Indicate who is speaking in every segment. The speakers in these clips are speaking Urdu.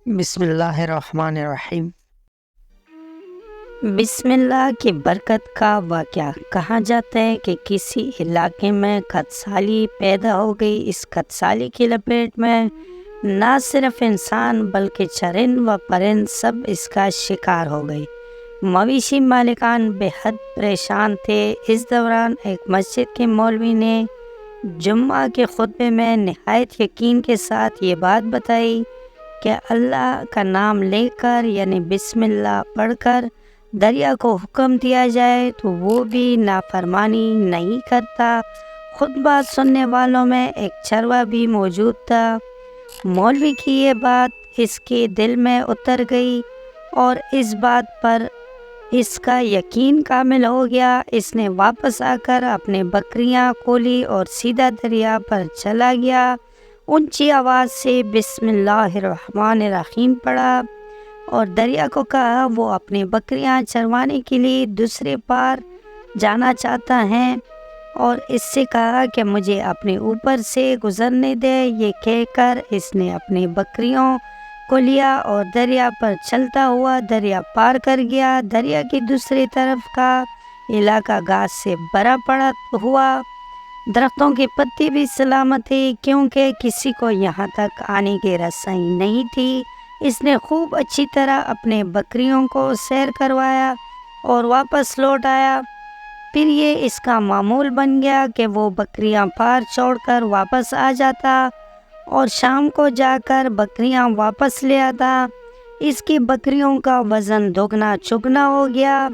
Speaker 1: بسم اللہ الرحمن الرحیم۔
Speaker 2: بسم اللہ کی برکت کا واقعہ کہا جاتا ہے کہ کسی علاقے میں خدسالی پیدا ہو گئی۔ اس خدسالی کی لپیٹ میں نہ صرف انسان بلکہ چرند و پرند سب اس کا شکار ہو گئے۔ مویشی مالکان بے حد پریشان تھے۔ اس دوران ایک مسجد کے مولوی نے جمعہ کے خطبے میں نہایت یقین کے ساتھ یہ بات بتائی کہ اللہ کا نام لے کر یعنی بسم اللہ پڑھ کر دریا کو حکم دیا جائے تو وہ بھی نافرمانی نہیں کرتا۔ خطبہ سننے والوں میں ایک چروا بھی موجود تھا۔ مولوی کی یہ بات اس کے دل میں اتر گئی اور اس بات پر اس کا یقین کامل ہو گیا۔ اس نے واپس آ کر اپنے بکریاں کھولی اور سیدھا دریا پر چلا گیا۔ اونچی آواز سے بسم اللہ الرحمن الرحیم پڑھا اور دریا کو کہا وہ اپنی بکریاں چروانے کے لیے دوسرے پار جانا چاہتا ہے اور اس سے کہا کہ مجھے اپنے اوپر سے گزرنے دے۔ یہ کہہ کر اس نے اپنی بکریوں کو لیا اور دریا پر چلتا ہوا دریا پار کر گیا۔ دریا کی دوسری طرف کا علاقہ گھاس سے بھرا پڑا ہوا، درختوں کی پتی بھی سلامت تھی کیونکہ کسی کو یہاں تک آنے کی رسائی نہیں تھی۔ اس نے خوب اچھی طرح اپنے بکریوں کو سیر کروایا اور واپس لوٹ آیا۔ پھر یہ اس کا معمول بن گیا کہ وہ بکریاں پار چھوڑ کر واپس آ جاتا اور شام کو جا کر بکریاں واپس لے آتا۔ اس کی بکریوں کا وزن دوگنا چگنا ہو گیا۔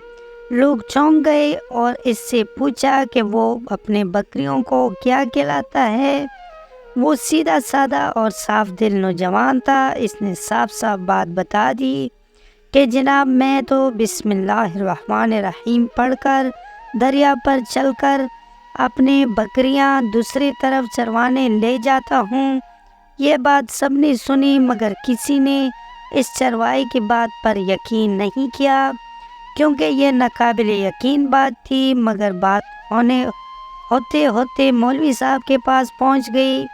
Speaker 2: لوگ چونک گئے اور اس سے پوچھا کہ وہ اپنے بکریوں کو کیا کھلاتا ہے۔ وہ سیدھا سادہ اور صاف دل نوجوان تھا۔ اس نے صاف صاف بات بتا دی کہ جناب میں تو بسم اللہ الرحمن الرحیم پڑھ کر دریا پر چل کر اپنے بکریاں دوسری طرف چروانے لے جاتا ہوں۔ یہ بات سب نے سنی مگر کسی نے اس چروائی کی بات پر یقین نہیں کیا کیونکہ یہ ناقابل یقین بات تھی، مگر بات ہوتے ہوتے مولوی صاحب کے پاس پہنچ گئی۔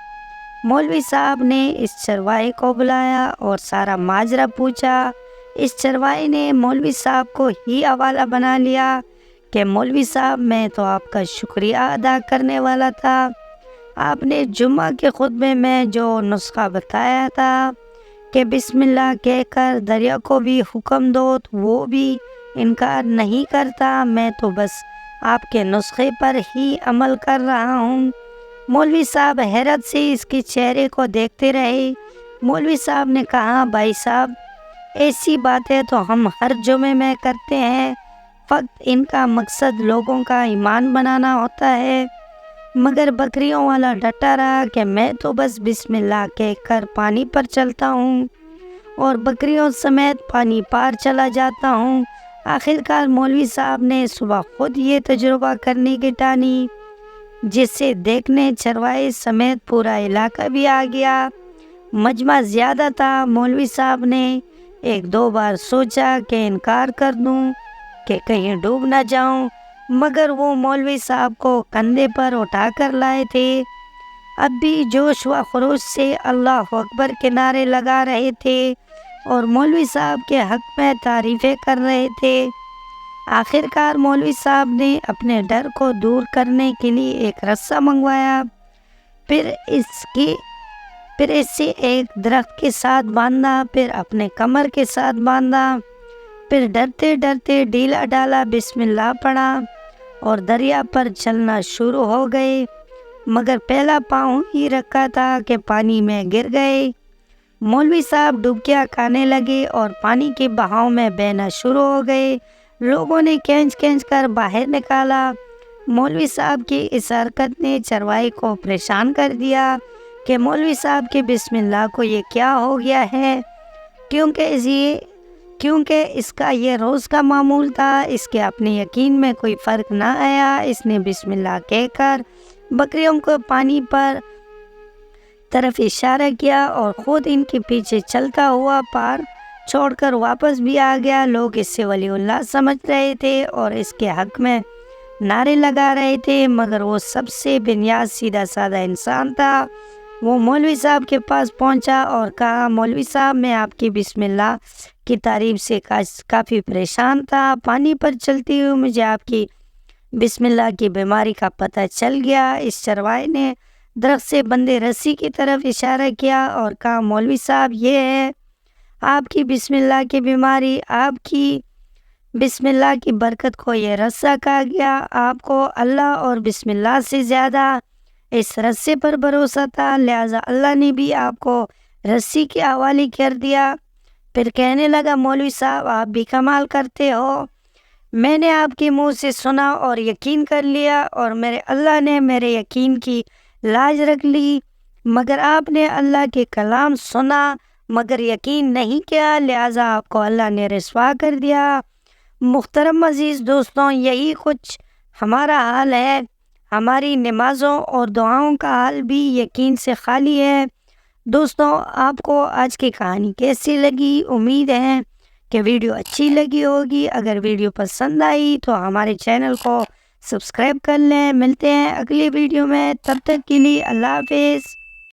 Speaker 2: مولوی صاحب نے اس چرواہے کو بلایا اور سارا ماجرا پوچھا۔ اس چرواہے نے مولوی صاحب کو ہی حوالہ بنا لیا کہ مولوی صاحب میں تو آپ کا شکریہ ادا کرنے والا تھا۔ آپ نے جمعہ کے خطبے میں جو نسخہ بتایا تھا کہ بسم اللہ کہہ کر دریا کو بھی حکم دو تو وہ بھی انکار نہیں کرتا، میں تو بس آپ کے نسخے پر ہی عمل کر رہا ہوں۔ مولوی صاحب حیرت سے اس کے چہرے کو دیکھتے رہے۔ مولوی صاحب نے کہا بھائی صاحب ایسی باتیں تو ہم ہر جمعے میں کرتے ہیں، فقط ان کا مقصد لوگوں کا ایمان بنانا ہوتا ہے، مگر بکریوں والا ڈٹا رہا کہ میں تو بس بسم اللہ کہہ کر پانی پر چلتا ہوں اور بکریوں سمیت پانی پار چلا جاتا ہوں۔ آخرکار مولوی صاحب نے صبح خود یہ تجربہ کرنے کی ٹانی، جسے دیکھنے چرواہے سمیت پورا علاقہ بھی آ گیا۔ مجمع زیادہ تھا۔ مولوی صاحب نے ایک دو بار سوچا کہ انکار کر دوں کہ کہیں ڈوب نہ جاؤں، مگر وہ مولوی صاحب کو کندھے پر اٹھا کر لائے تھے۔ اب بھی جوش و خروش سے اللہ اکبر کے نعرے لگا رہے تھے اور مولوی صاحب کے حق میں تعریفیں کر رہے تھے۔ آخرکار مولوی صاحب نے اپنے ڈر کو دور کرنے کے لیے ایک رسہ منگوایا، پھر اسے ایک درخت کے ساتھ باندھا، پھر اپنے کمر کے ساتھ باندھا، پھر ڈرتے ڈرتے ڈھیلا ڈالا بسم اللہ پڑھا اور دریا پر چلنا شروع ہو گئے، مگر پہلا پاؤں ہی رکھا تھا کہ پانی میں گر گئے۔ مولوی صاحب ڈبکیاں کھانے لگے اور پانی کے بہاؤ میں بہنا شروع ہو گئے۔ لوگوں نے کھینچ کھینچ کر باہر نکالا۔ مولوی صاحب کی اس حرکت نے چرواہے کو پریشان کر دیا کہ مولوی صاحب کے بسم اللہ کو یہ کیا ہو گیا ہے، کیونکہ اس کا یہ روز کا معمول تھا۔ اس کے اپنے یقین میں کوئی فرق نہ آیا۔ اس نے بسم اللہ کہہ کر بکریوں کو پانی پر طرف اشارہ کیا اور خود ان کے پیچھے چلتا ہوا پار چھوڑ کر واپس بھی آ گیا۔ لوگ اس سے ولی اللہ سمجھ رہے تھے اور اس کے حق میں نعرے لگا رہے تھے، مگر وہ سب سے بنیاد سیدھا سادہ انسان تھا۔ وہ مولوی صاحب کے پاس پہنچا اور کہا مولوی صاحب میں آپ کی بسم اللہ کی تعریف سے کافی پریشان تھا، پانی پر چلتی ہوئی مجھے آپ کی بسم اللہ کی بیماری کا پتہ چل گیا۔ اس چرواہے نے درخت سے بندے رسی کی طرف اشارہ کیا اور کہا مولوی صاحب یہ ہے آپ کی بسم اللہ کی بیماری، آپ کی بسم اللہ کی برکت کو یہ رسہ کہا گیا، آپ کو اللہ اور بسم اللہ سے زیادہ اس رسے پر بھروسہ تھا، لہٰذا اللہ نے بھی آپ کو رسی کے حوالے کر دیا۔ پھر کہنے لگا مولوی صاحب آپ بھی کمال کرتے ہو، میں نے آپ کے منہ سے سنا اور یقین کر لیا اور میرے اللہ نے میرے یقین کی لاج رکھ لی، مگر آپ نے اللہ کے کلام سنا مگر یقین نہیں کیا، لہٰذا آپ کو اللہ نے رسوا کر دیا۔ محترم عزیز دوستوں، یہی کچھ ہمارا حال ہے، ہماری نمازوں اور دعاؤں کا حال بھی یقین سے خالی ہے۔ دوستوں، آپ کو آج کی کہانی کیسی لگی؟ امید ہے کہ ویڈیو اچھی لگی ہوگی۔ اگر ویڈیو پسند آئی تو ہمارے چینل کو سبسکرائب کر لیں۔ ملتے ہیں اگلی ویڈیو میں، تب تک کے لیے اللہ حافظ۔